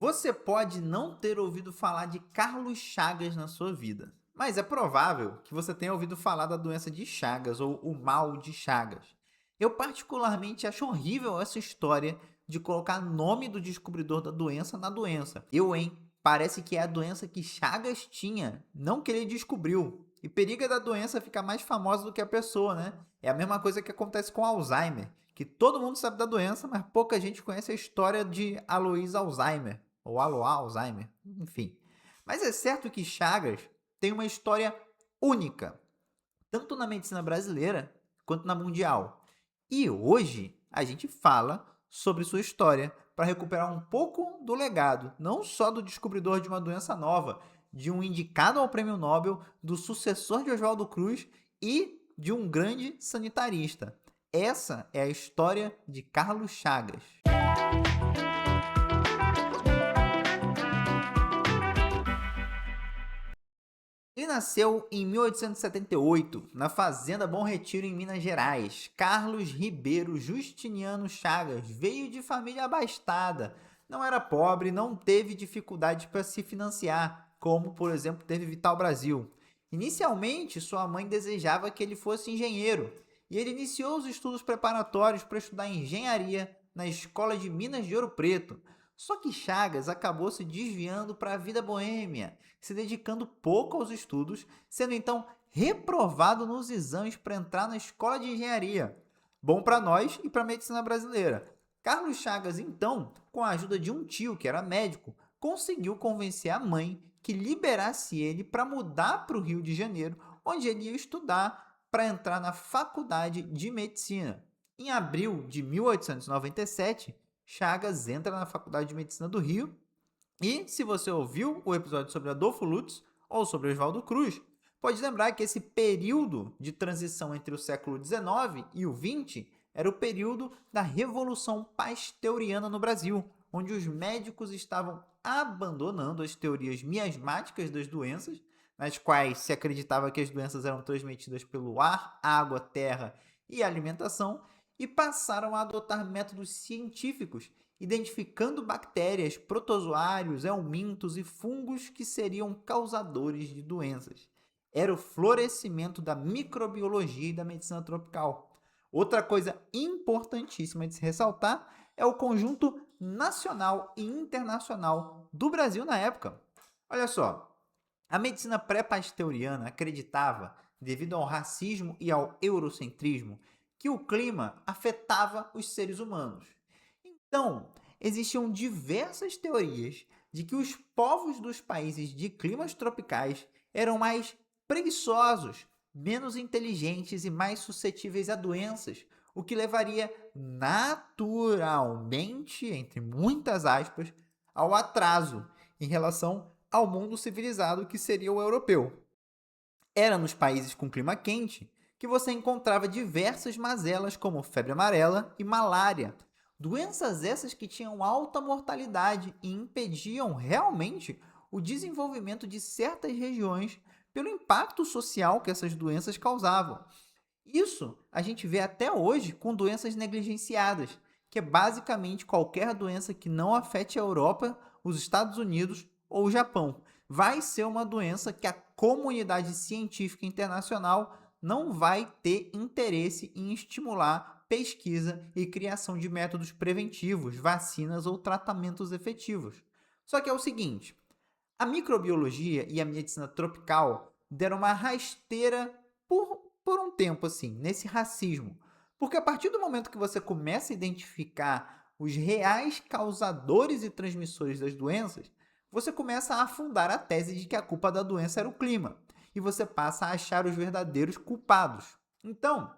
Você pode não ter ouvido falar de Carlos Chagas na sua vida, mas é provável que você tenha ouvido falar da doença de Chagas ou o mal de Chagas. Eu particularmente acho horrível essa história de colocar nome do descobridor da doença na doença. Hein? Parece que é a doença que Chagas tinha, não que ele descobriu. E periga da doença ficar mais famosa do que a pessoa, né? É a mesma coisa que acontece com Alzheimer, que todo mundo sabe da doença, mas pouca gente conhece a história de Alois Alzheimer ou Aloá Alzheimer, enfim. Mas é certo que Chagas tem uma história única, tanto na medicina brasileira quanto na mundial. E hoje a gente fala sobre sua história para recuperar um pouco do legado, não só do descobridor de uma doença nova, de um indicado ao prêmio Nobel, do sucessor de Oswaldo Cruz e de um grande sanitarista. Essa é a história de Carlos Chagas. Ele nasceu em 1878, na Fazenda Bom Retiro, em Minas Gerais. Carlos Ribeiro Justiniano Chagas veio de família abastada. Não era pobre, não teve dificuldade para se financiar, como, por exemplo, teve Vital Brasil. Inicialmente, sua mãe desejava que ele fosse engenheiro, e ele iniciou os estudos preparatórios para estudar engenharia na Escola de Minas de Ouro Preto. Só que Chagas acabou se desviando para a vida boêmia, se dedicando pouco aos estudos, sendo então reprovado nos exames para entrar na escola de engenharia. Bom para nós e para a medicina brasileira. Carlos Chagas, então, com a ajuda de um tio que era médico, conseguiu convencer a mãe que liberasse ele para mudar para o Rio de Janeiro, onde ele ia estudar para entrar na faculdade de medicina. Em abril de 1897, Chagas entra na Faculdade de Medicina do Rio. E se você ouviu o episódio sobre Adolfo Lutz ou sobre Oswaldo Cruz, pode lembrar que esse período de transição entre o século XIX e o XX era o período da Revolução Pasteuriana no Brasil, onde os médicos estavam abandonando as teorias miasmáticas das doenças, nas quais se acreditava que as doenças eram transmitidas pelo ar, água, terra e alimentação, e passaram a adotar métodos científicos, identificando bactérias, protozoários, helmintos e fungos que seriam causadores de doenças. Era o florescimento da microbiologia e da medicina tropical. Outra coisa importantíssima de se ressaltar é o conjunto nacional e internacional do Brasil na época. Olha só, a medicina pré-pasteuriana acreditava, devido ao racismo e ao eurocentrismo, que o clima afetava os seres humanos. Então, existiam diversas teorias de que os povos dos países de climas tropicais eram mais preguiçosos, menos inteligentes e mais suscetíveis a doenças, o que levaria naturalmente, entre muitas aspas, ao atraso em relação ao mundo civilizado que seria o europeu. Era nos países com clima quente que você encontrava diversas mazelas como febre amarela e malária, doenças essas que tinham alta mortalidade e impediam realmente o desenvolvimento de certas regiões pelo impacto social que essas doenças causavam. Isso a gente vê até hoje com doenças negligenciadas, que é basicamente qualquer doença que não afete a Europa, os Estados Unidos ou o Japão. Vai ser uma doença que a comunidade científica internacional não vai ter interesse em estimular pesquisa e criação de métodos preventivos, vacinas ou tratamentos efetivos. Só que é o seguinte, a microbiologia e a medicina tropical deram uma rasteira por um tempo, assim, nesse racismo. Porque a partir do momento que você começa a identificar os reais causadores e transmissores das doenças, você começa a afundar a tese de que a culpa da doença era o clima. E você passa a achar os verdadeiros culpados. Então,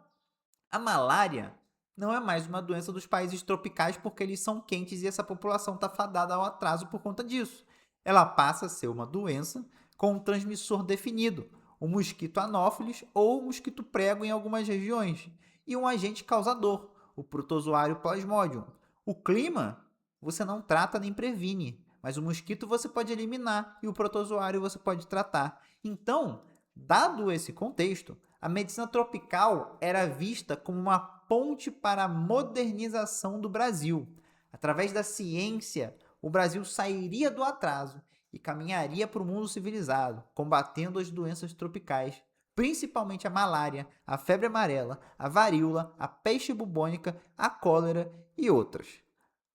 a malária não é mais uma doença dos países tropicais porque eles são quentes e essa população está fadada ao atraso por conta disso. Ela passa a ser uma doença com um transmissor definido, o mosquito anófeles ou o mosquito prego em algumas regiões, e um agente causador, o protozoário plasmodium. O clima você não trata nem previne, mas o mosquito você pode eliminar e o protozoário você pode tratar. Então, dado esse contexto, a medicina tropical era vista como uma ponte para a modernização do Brasil. Através da ciência, o Brasil sairia do atraso e caminharia para o mundo civilizado, combatendo as doenças tropicais, principalmente a malária, a febre amarela, a varíola, a peste bubônica, a cólera e outras.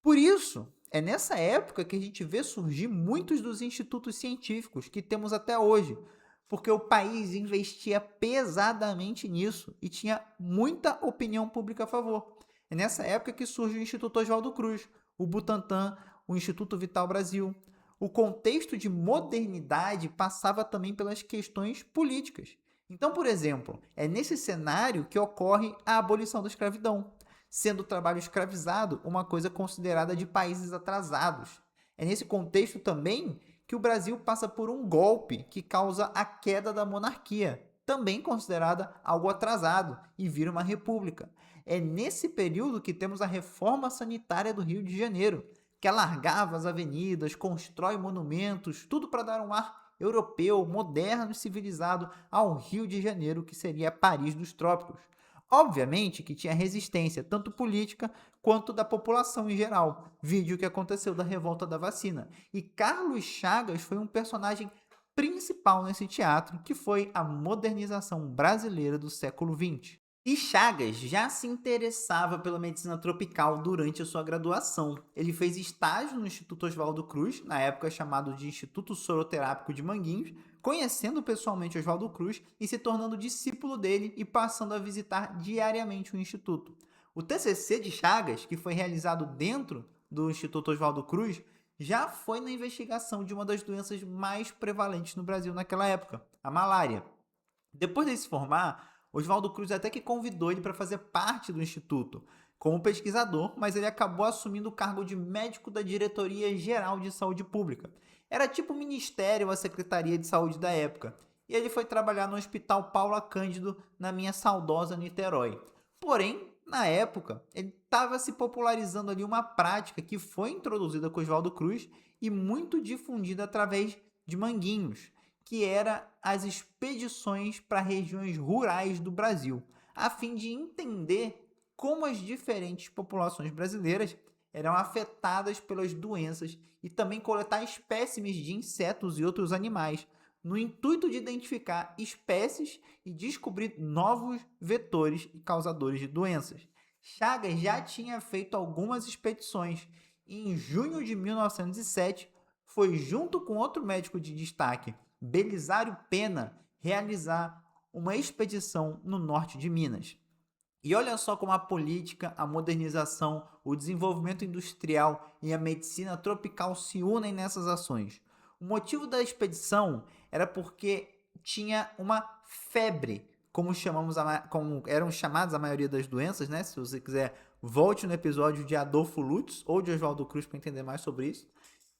Por isso, é nessa época que a gente vê surgir muitos dos institutos científicos que temos até hoje, porque o país investia pesadamente nisso e tinha muita opinião pública a favor. É nessa época que surge o Instituto Oswaldo Cruz, o Butantan, o Instituto Vital Brasil. O contexto de modernidade passava também pelas questões políticas. Então, por exemplo, é nesse cenário que ocorre a abolição da escravidão, sendo o trabalho escravizado uma coisa considerada de países atrasados. É nesse contexto também que o Brasil passa por um golpe que causa a queda da monarquia, também considerada algo atrasado, e vira uma república. É nesse período que temos a reforma sanitária do Rio de Janeiro, que alargava as avenidas, constrói monumentos, tudo para dar um ar europeu, moderno e civilizado ao Rio de Janeiro, que seria Paris dos trópicos. Obviamente que tinha resistência, tanto política quanto da população em geral. Vídeo que aconteceu da revolta da vacina. E Carlos Chagas foi um personagem principal nesse teatro, que foi a modernização brasileira do século XX. E Chagas já se interessava pela medicina tropical durante a sua graduação. Ele fez estágio no Instituto Oswaldo Cruz, na época chamado de Instituto Soroterápico de Manguinhos, conhecendo pessoalmente Oswaldo Cruz e se tornando discípulo dele e passando a visitar diariamente o Instituto. O TCC de Chagas, que foi realizado dentro do Instituto Oswaldo Cruz, já foi na investigação de uma das doenças mais prevalentes no Brasil naquela época, a malária. Depois de se formar, Oswaldo Cruz até que convidou ele para fazer parte do instituto como pesquisador, mas ele acabou assumindo o cargo de médico da Diretoria Geral de Saúde Pública. Era tipo o Ministério ou a Secretaria de Saúde da época. E ele foi trabalhar no Hospital Paula Cândido, na minha saudosa Niterói. Porém, na época, ele estava se popularizando ali uma prática que foi introduzida com Oswaldo Cruz e muito difundida através de Manguinhos, que era as expedições para regiões rurais do Brasil, a fim de entender como as diferentes populações brasileiras eram afetadas pelas doenças e também coletar espécimes de insetos e outros animais, no intuito de identificar espécies e descobrir novos vetores e causadores de doenças. Chagas já tinha feito algumas expedições e em junho de 1907 foi junto com outro médico de destaque, Belisário Pena, realizar uma expedição no norte de Minas. E olha só como a política, a modernização, o desenvolvimento industrial e a medicina tropical se unem nessas ações. O motivo da expedição era porque tinha uma febre, como eram chamadas a maioria das doenças, né? Se você quiser, volte no episódio de Adolfo Lutz ou de Oswaldo Cruz para entender mais sobre isso.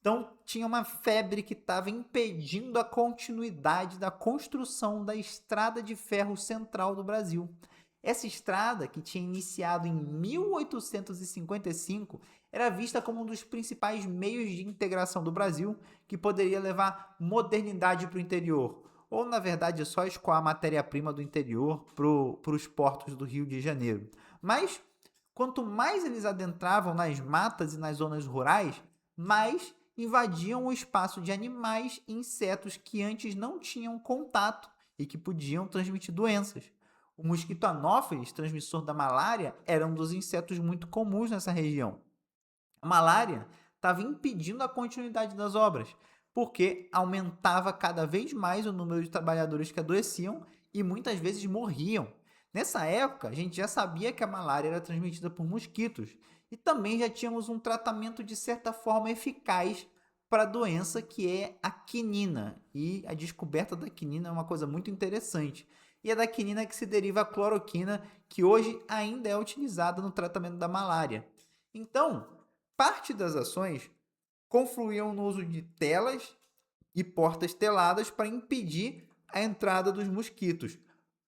Então, tinha uma febre que estava impedindo a continuidade da construção da estrada de ferro central do Brasil. Essa estrada, que tinha iniciado em 1855, era vista como um dos principais meios de integração do Brasil, que poderia levar modernidade para o interior, ou na verdade só escoar matéria-prima do interior para os portos do Rio de Janeiro. Mas, quanto mais eles adentravam nas matas e nas zonas rurais, mais invadiam o espaço de animais e insetos que antes não tinham contato e que podiam transmitir doenças. O mosquito anófeles, transmissor da malária, era um dos insetos muito comuns nessa região. A malária estava impedindo a continuidade das obras, porque aumentava cada vez mais o número de trabalhadores que adoeciam e muitas vezes morriam. Nessa época, a gente já sabia que a malária era transmitida por mosquitos e também já tínhamos um tratamento de certa forma eficaz para a doença, que é a quinina. E a descoberta da quinina é uma coisa muito interessante. E é da quinina que se deriva a cloroquina, que hoje ainda é utilizada no tratamento da malária. Então, parte das ações confluíam no uso de telas e portas teladas para impedir a entrada dos mosquitos.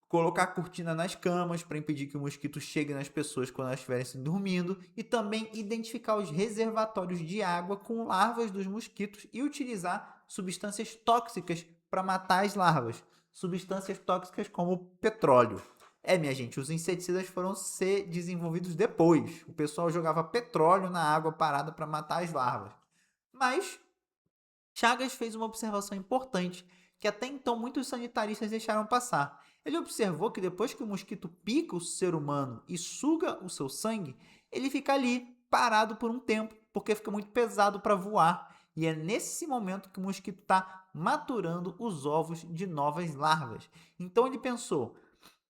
Colocar cortina nas camas para impedir que o mosquito chegue nas pessoas quando elas estiverem dormindo e também identificar os reservatórios de água com larvas dos mosquitos e utilizar substâncias tóxicas para matar as larvas. Substâncias tóxicas como petróleo. Minha gente, os inseticidas foram ser desenvolvidos depois. O pessoal jogava petróleo na água parada para matar as larvas. Mas Chagas fez uma observação importante que até então muitos sanitaristas deixaram passar. Ele observou que depois que o mosquito pica o ser humano e suga o seu sangue, ele fica ali parado por um tempo, porque fica muito pesado para voar. E é nesse momento que o mosquito está maturando os ovos de novas larvas. Então ele pensou: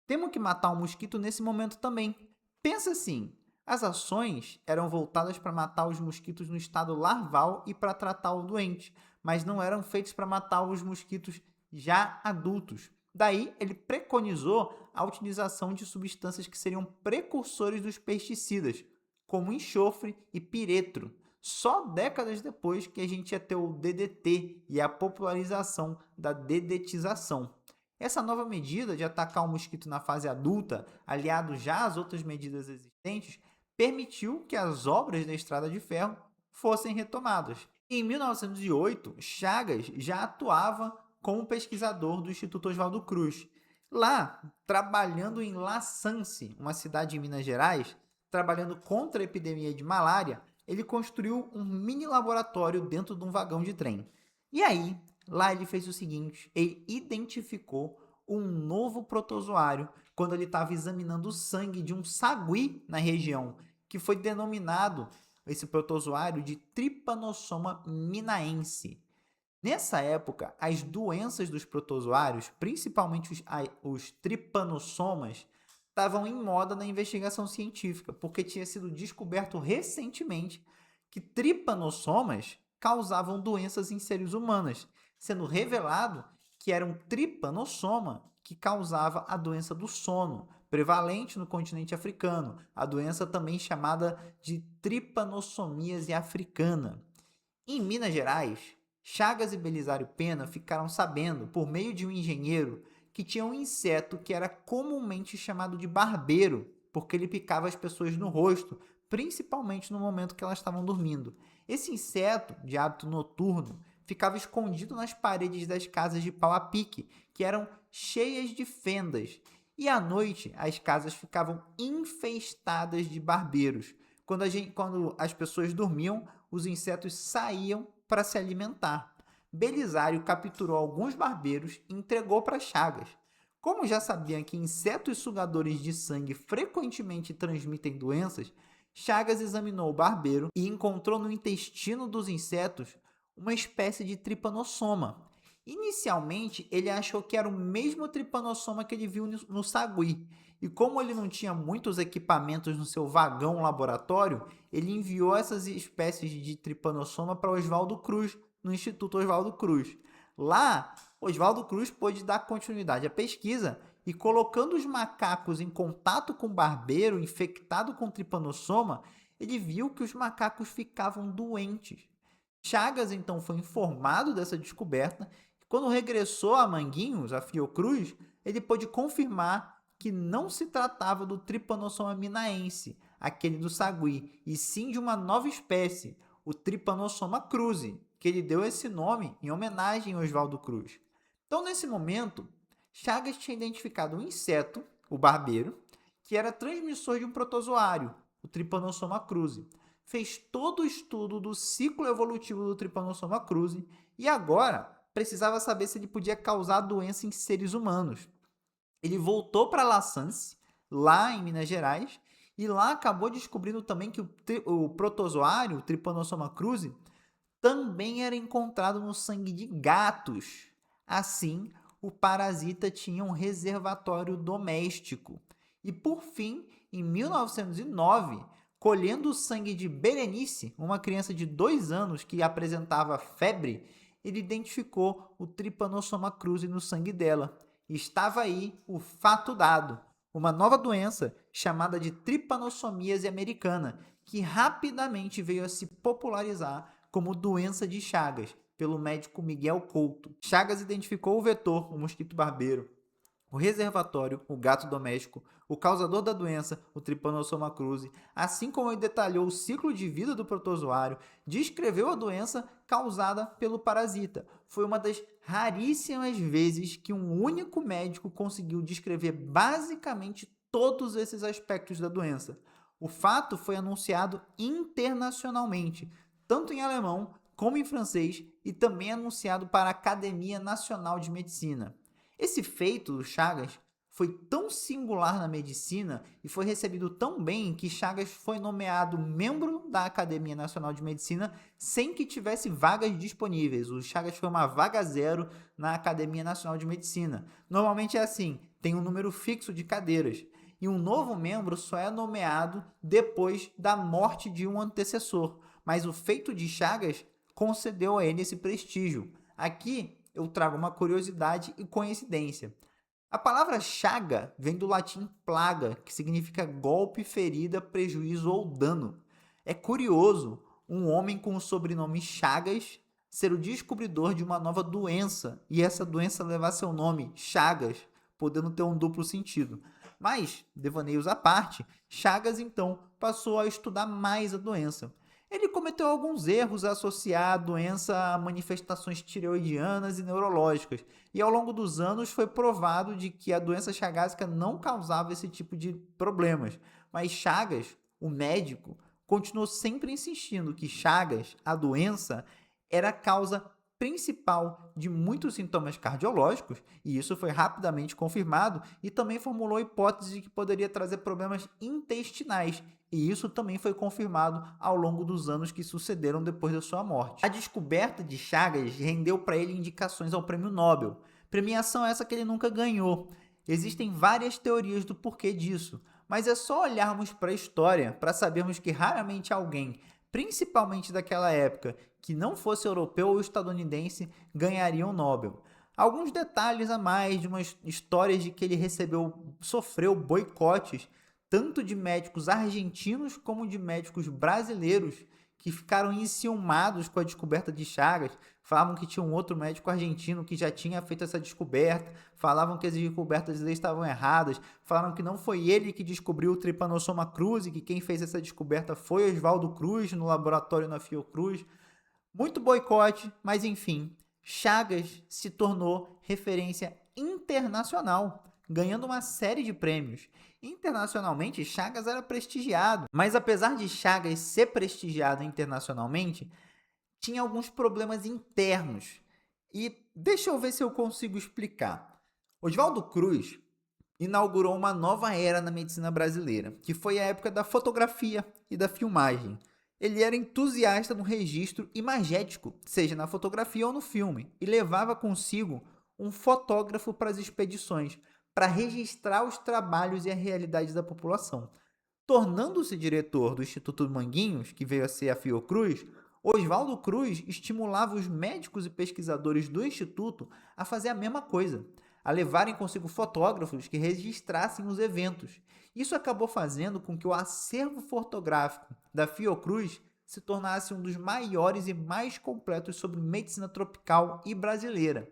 temos que matar o mosquito nesse momento também. Pensa assim, as ações eram voltadas para matar os mosquitos no estado larval e para tratar o doente, mas não eram feitas para matar os mosquitos já adultos. Daí, ele preconizou a utilização de substâncias que seriam precursores dos pesticidas, como enxofre e piretro. Só décadas depois que a gente ia ter o DDT e a popularização da dedetização. Essa nova medida de atacar o mosquito na fase adulta, aliado já às outras medidas existentes, permitiu que as obras da Estrada de Ferro fossem retomadas. Em 1908, Chagas já atuava como pesquisador do Instituto Oswaldo Cruz. Lá, trabalhando em La Sance, uma cidade em Minas Gerais, trabalhando contra a epidemia de malária, ele construiu um mini laboratório dentro de um vagão de trem. E aí, lá ele fez o seguinte: ele identificou um novo protozoário quando ele estava examinando o sangue de um sagui na região, que foi denominado esse protozoário de Trypanosoma minaense. Nessa época, as doenças dos protozoários, principalmente os tripanossomas, estavam em moda na investigação científica, porque tinha sido descoberto recentemente que tripanossomas causavam doenças em seres humanos, sendo revelado que era um tripanossoma que causava a doença do sono, prevalente no continente africano, a doença também chamada de tripanossomíase africana. Em Minas Gerais, Chagas e Belisário Pena ficaram sabendo, por meio de um engenheiro, que tinha um inseto que era comumente chamado de barbeiro, porque ele picava as pessoas no rosto, principalmente no momento que elas estavam dormindo. Esse inseto, de hábito noturno, ficava escondido nas paredes das casas de pau a pique, que eram cheias de fendas, e à noite as casas ficavam infestadas de barbeiros. Quando as pessoas dormiam, os insetos saíam para se alimentar. Belisário capturou alguns barbeiros e entregou para Chagas. Como já sabia que insetos sugadores de sangue frequentemente transmitem doenças, Chagas examinou o barbeiro e encontrou no intestino dos insetos uma espécie de tripanossoma. Inicialmente, ele achou que era o mesmo tripanossoma que ele viu no sagui, e como ele não tinha muitos equipamentos no seu vagão laboratório, ele enviou essas espécies de tripanossoma para Oswaldo Cruz, no Instituto Oswaldo Cruz. Lá, Oswaldo Cruz pôde dar continuidade à pesquisa e, colocando os macacos em contato com o barbeiro infectado com tripanossoma, ele viu que os macacos ficavam doentes. Chagas então foi informado dessa descoberta e, quando regressou a Manguinhos, a Fiocruz, ele pôde confirmar que não se tratava do Trypanosoma minaense, aquele do sagui, e sim de uma nova espécie, o Trypanosoma cruzi, que ele deu esse nome em homenagem a Oswaldo Cruz. Então, nesse momento, Chagas tinha identificado um inseto, o barbeiro, que era transmissor de um protozoário, o Trypanosoma cruzi. Fez todo o estudo do ciclo evolutivo do Trypanosoma cruzi e agora precisava saber se ele podia causar doença em seres humanos. Ele voltou para La Sance, lá em Minas Gerais, e lá acabou descobrindo também que o protozoário, o Trypanosoma cruzi, também era encontrado no sangue de gatos. Assim, o parasita tinha um reservatório doméstico. E por fim, em 1909, colhendo o sangue de Berenice, uma criança de 2 anos que apresentava febre, ele identificou o Trypanosoma cruzi no sangue dela. Estava aí o fato dado, uma nova doença chamada de tripanossomíase americana, que rapidamente veio a se popularizar como doença de Chagas, pelo médico Miguel Couto. Chagas identificou o vetor, o mosquito barbeiro, o reservatório, o gato doméstico, o causador da doença, o Trypanosoma cruzi, assim como ele detalhou o ciclo de vida do protozoário, descreveu a doença causada pelo parasita. Foi uma das raríssimas vezes que um único médico conseguiu descrever basicamente todos esses aspectos da doença. O fato foi anunciado internacionalmente, tanto em alemão como em francês, e também anunciado para a Academia Nacional de Medicina. Esse feito do Chagas foi tão singular na medicina e foi recebido tão bem que Chagas foi nomeado membro da Academia Nacional de Medicina sem que tivesse vagas disponíveis. O Chagas foi uma vaga zero na Academia Nacional de Medicina. Normalmente é assim, tem um número fixo de cadeiras e um novo membro só é nomeado depois da morte de um antecessor. Mas o feito de Chagas concedeu a ele esse prestígio. Aqui eu trago uma curiosidade e coincidência. A palavra chaga vem do latim plaga, que significa golpe, ferida, prejuízo ou dano. É curioso um homem com o sobrenome Chagas ser o descobridor de uma nova doença e essa doença levar seu nome, Chagas, podendo ter um duplo sentido. Mas, devaneios à parte, Chagas então passou a estudar mais a doença. Ele cometeu alguns erros a associar a doença a manifestações tireoidianas e neurológicas, e ao longo dos anos foi provado de que a doença chagásica não causava esse tipo de problemas. Mas Chagas, o médico, continuou sempre insistindo que Chagas, a doença, era a causa principal de muitos sintomas cardiológicos, e isso foi rapidamente confirmado, e também formulou a hipótese de que poderia trazer problemas intestinais, e isso também foi confirmado ao longo dos anos que sucederam depois da sua morte. A descoberta de Chagas rendeu para ele indicações ao Prêmio Nobel, premiação essa que ele nunca ganhou. Existem várias teorias do porquê disso, mas é só olharmos para a história para sabermos que raramente alguém, principalmente daquela época, que não fosse europeu ou estadunidense, ganharia o Nobel. Alguns detalhes a mais de umas histórias de que ele sofreu boicotes, tanto de médicos argentinos como de médicos brasileiros, que ficaram enciumados com a descoberta de Chagas, falavam que tinha um outro médico argentino que já tinha feito essa descoberta, falavam que as descobertas dele estavam erradas, falaram que não foi ele que descobriu o Trypanosoma cruzi, que quem fez essa descoberta foi Oswaldo Cruz, no laboratório na Fiocruz. Muito boicote, mas enfim, Chagas se tornou referência internacional, ganhando uma série de prêmios. Internacionalmente, Chagas era prestigiado, mas apesar de Chagas ser prestigiado internacionalmente, tinha alguns problemas internos. E deixa eu ver se eu consigo explicar. Oswaldo Cruz inaugurou uma nova era na medicina brasileira, que foi a época da fotografia e da filmagem. Ele era entusiasta no registro imagético, seja na fotografia ou no filme, e levava consigo um fotógrafo para as expedições, para registrar os trabalhos e a realidade da população. Tornando-se diretor do Instituto Manguinhos, que veio a ser a Fiocruz, Oswaldo Cruz estimulava os médicos e pesquisadores do Instituto a fazer a mesma coisa, a levarem consigo fotógrafos que registrassem os eventos. Isso acabou fazendo com que o acervo fotográfico da Fiocruz se tornasse um dos maiores e mais completos sobre medicina tropical e brasileira.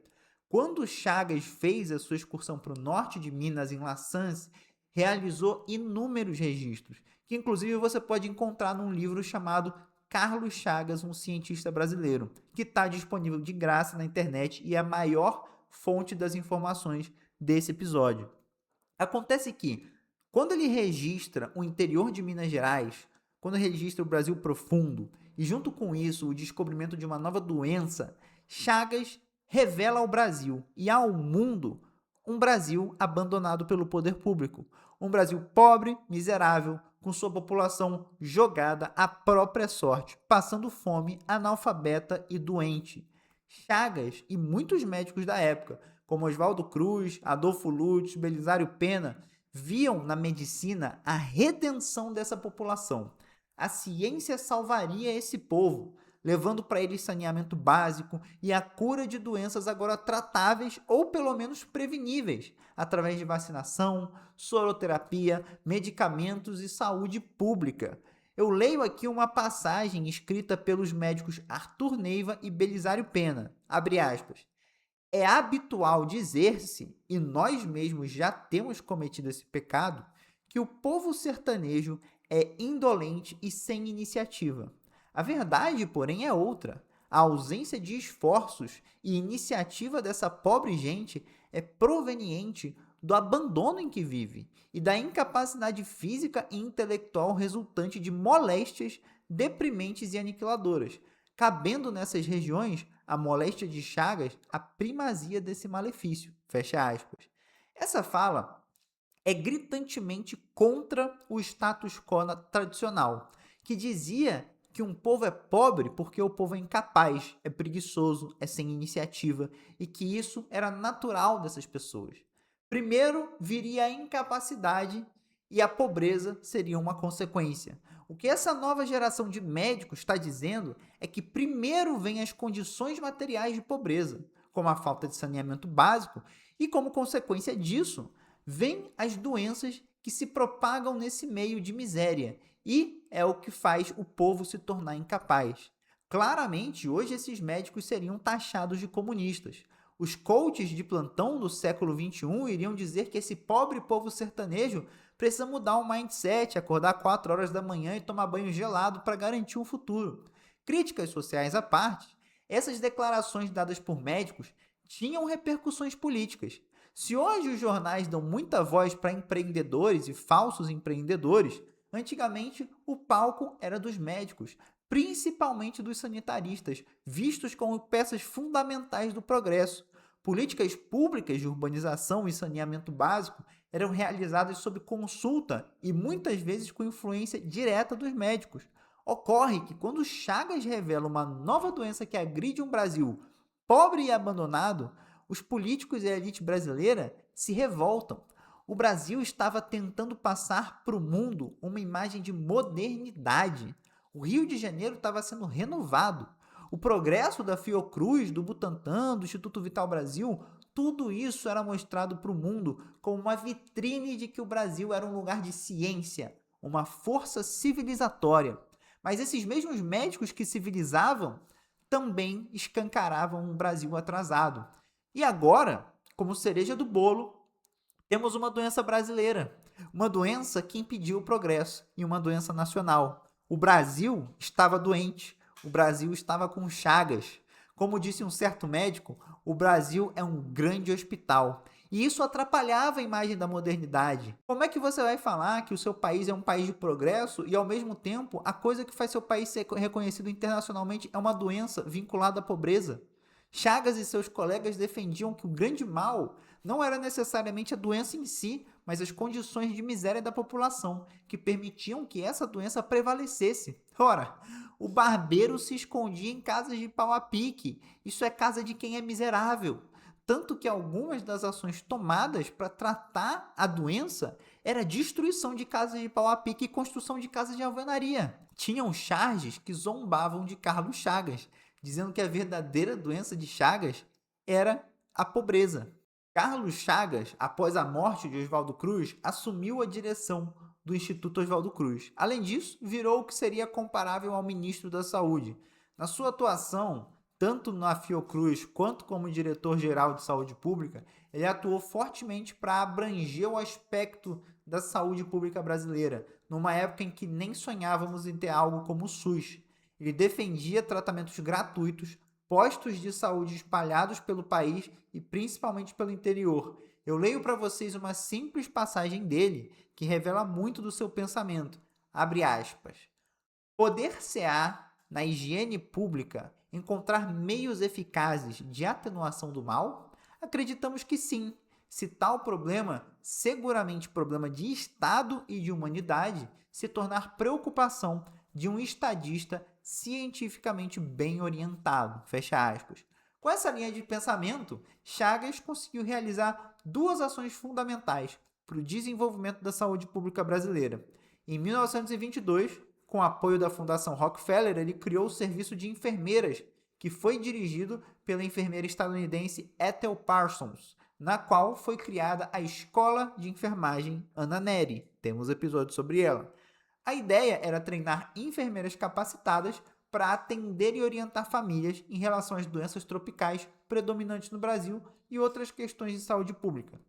Quando Chagas fez a sua excursão para o norte de Minas, em La Sance, realizou inúmeros registros, que inclusive você pode encontrar num livro chamado Carlos Chagas, um cientista brasileiro, que está disponível de graça na internet e é a maior fonte das informações desse episódio. Acontece que, quando ele registra o interior de Minas Gerais, quando registra o Brasil profundo, e junto com isso o descobrimento de uma nova doença, Chagas revela ao Brasil e ao mundo um Brasil abandonado pelo poder público, um Brasil pobre, miserável, com sua população jogada à própria sorte, passando fome, analfabeta e doente. Chagas e muitos médicos da época, como Oswaldo Cruz, Adolfo Lutz, Belisário Pena, viam na medicina a redenção dessa população. A ciência salvaria esse povo, levando para eles saneamento básico e a cura de doenças agora tratáveis ou pelo menos preveníveis, através de vacinação, soroterapia, medicamentos e saúde pública. Eu leio aqui uma passagem escrita pelos médicos Arthur Neiva e Belisário Pena, abre aspas. É habitual dizer-se, e nós mesmos já temos cometido esse pecado, que o povo sertanejo é indolente e sem iniciativa. A verdade, porém, é outra. A ausência de esforços e iniciativa dessa pobre gente é proveniente do abandono em que vive e da incapacidade física e intelectual resultante de moléstias deprimentes e aniquiladoras. cabendo nessas regiões a moléstia de Chagas a primazia desse malefício. Fecha aspas. Essa fala é gritantemente contra o status quo tradicional, que dizia que um povo é pobre porque o povo é incapaz, é preguiçoso, é sem iniciativa e que isso era natural dessas pessoas. Primeiro viria a incapacidade e a pobreza seria uma consequência. O que essa nova geração de médicos está dizendo é que primeiro vem as condições materiais de pobreza, como a falta de saneamento básico, e como consequência disso, vêm as doenças que se propagam nesse meio de miséria e é o que faz o povo se tornar incapaz. Claramente, hoje esses médicos seriam taxados de comunistas. Os coaches de plantão do século XXI iriam dizer que esse pobre povo sertanejo precisa mudar o mindset, acordar 4 horas da manhã e tomar banho gelado para garantir um futuro. Críticas sociais à parte, essas declarações dadas por médicos tinham repercussões políticas. Se hoje os jornais dão muita voz para empreendedores e falsos empreendedores, antigamente o palco era dos médicos, principalmente dos sanitaristas, vistos como peças fundamentais do progresso. Políticas públicas de urbanização e saneamento básico eram realizadas sob consulta e muitas vezes com influência direta dos médicos. Ocorre que quando Chagas revela uma nova doença que agride um Brasil pobre e abandonado, os políticos e a elite brasileira se revoltam. O Brasil estava tentando passar para o mundo uma imagem de modernidade. O Rio de Janeiro estava sendo renovado. O progresso da Fiocruz, do Butantan, do Instituto Vital Brasil, tudo isso era mostrado para o mundo como uma vitrine de que o Brasil era um lugar de ciência, uma força civilizatória. Mas esses mesmos médicos que civilizavam também escancaravam um Brasil atrasado. E agora, como cereja do bolo, temos uma doença brasileira, uma doença que impediu o progresso e uma doença nacional. O Brasil estava doente, o Brasil estava com chagas. Como disse um certo médico, o Brasil é um grande hospital. E isso atrapalhava a imagem da modernidade. Como é que você vai falar que o seu país é um país de progresso e, ao mesmo tempo, a coisa que faz seu país ser reconhecido internacionalmente é uma doença vinculada à pobreza? Chagas e seus colegas defendiam que o grande mal não era necessariamente a doença em si, mas as condições de miséria da população, que permitiam que essa doença prevalecesse. Ora, o barbeiro se escondia em casas de pau a pique. Isso é casa de quem é miserável. Tanto que algumas das ações tomadas para tratar a doença era destruição de casas de pau a pique e construção de casas de alvenaria. Tinham charges que zombavam de Carlos Chagas, dizendo que a verdadeira doença de Chagas era a pobreza. Carlos Chagas, após a morte de Oswaldo Cruz, assumiu a direção do Instituto Oswaldo Cruz. Além disso, virou o que seria comparável ao ministro da Saúde. Na sua atuação, tanto na Fiocruz quanto como diretor-geral de saúde pública, ele atuou fortemente para abranger o aspecto da saúde pública brasileira, numa época em que nem sonhávamos em ter algo como o SUS. Ele defendia tratamentos gratuitos, postos de saúde espalhados pelo país e principalmente pelo interior. Eu leio para vocês uma simples passagem dele que revela muito do seu pensamento. Abre aspas. Poder-se-á, na higiene pública, encontrar meios eficazes de atenuação do mal? Acreditamos que sim. Se tal problema, seguramente problema de Estado e de humanidade, se tornar preocupação de um estadista cientificamente bem orientado. Fecha aspas. Com essa linha de pensamento, Chagas conseguiu realizar duas ações fundamentais para o desenvolvimento da saúde pública brasileira. Em 1922, com apoio da Fundação Rockefeller, ele criou o Serviço de Enfermeiras, que foi dirigido pela enfermeira estadunidense Ethel Parsons, na qual foi criada a Escola de Enfermagem Anna Nery. Temos episódio sobre ela. A ideia era treinar enfermeiras capacitadas para atender e orientar famílias em relação às doenças tropicais predominantes no Brasil e outras questões de saúde pública.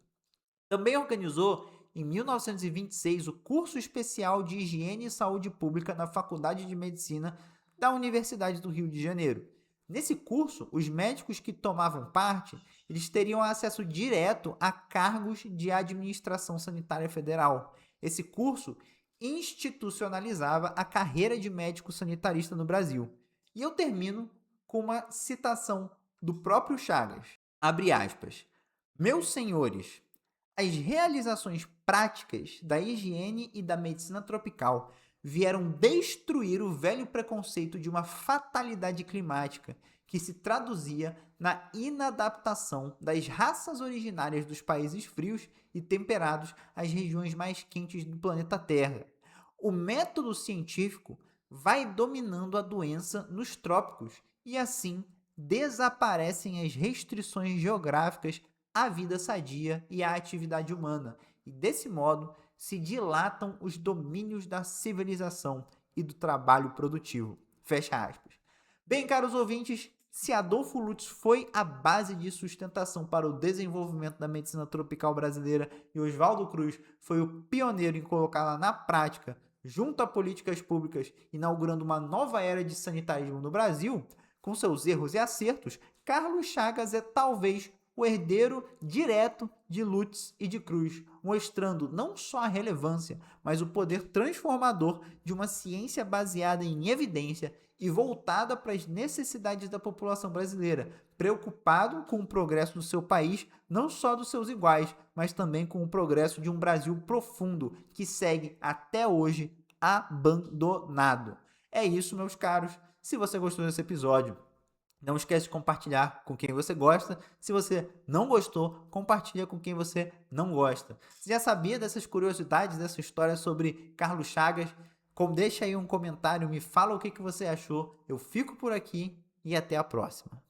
Também organizou, em 1926, o curso especial de Higiene e Saúde Pública na Faculdade de Medicina da Universidade do Rio de Janeiro. Nesse curso, os médicos que tomavam parte, eles teriam acesso direto a cargos de administração sanitária federal. Esse curso institucionalizava a carreira de médico sanitarista no Brasil. E eu termino com uma citação do próprio Chagas. Abre aspas. Meus senhores, as realizações práticas da higiene e da medicina tropical vieram destruir o velho preconceito de uma fatalidade climática que se traduzia na inadaptação das raças originárias dos países frios e temperados às regiões mais quentes do planeta Terra. O método científico vai dominando a doença nos trópicos e assim desaparecem as restrições geográficas à vida sadia e à atividade humana, e desse modo se dilatam os domínios da civilização e do trabalho produtivo. Fecha aspas. Bem, caros ouvintes, se Adolfo Lutz foi a base de sustentação para o desenvolvimento da medicina tropical brasileira e Oswaldo Cruz foi o pioneiro em colocá-la na prática, junto a políticas públicas, inaugurando uma nova era de sanitarismo no Brasil, com seus erros e acertos, Carlos Chagas é talvez o herdeiro direto de Lutz e de Cruz, mostrando não só a relevância, mas o poder transformador de uma ciência baseada em evidência e voltada para as necessidades da população brasileira, preocupado com o progresso do seu país, não só dos seus iguais, mas também com o progresso de um Brasil profundo que segue até hoje abandonado. É isso, meus caros. Se você gostou desse episódio, não esquece de compartilhar com quem você gosta. Se você não gostou, compartilha com quem você não gosta. Você já sabia dessas curiosidades, dessa história sobre Carlos Chagas? Deixa aí um comentário, me fala o que você achou. Eu fico por aqui e até a próxima.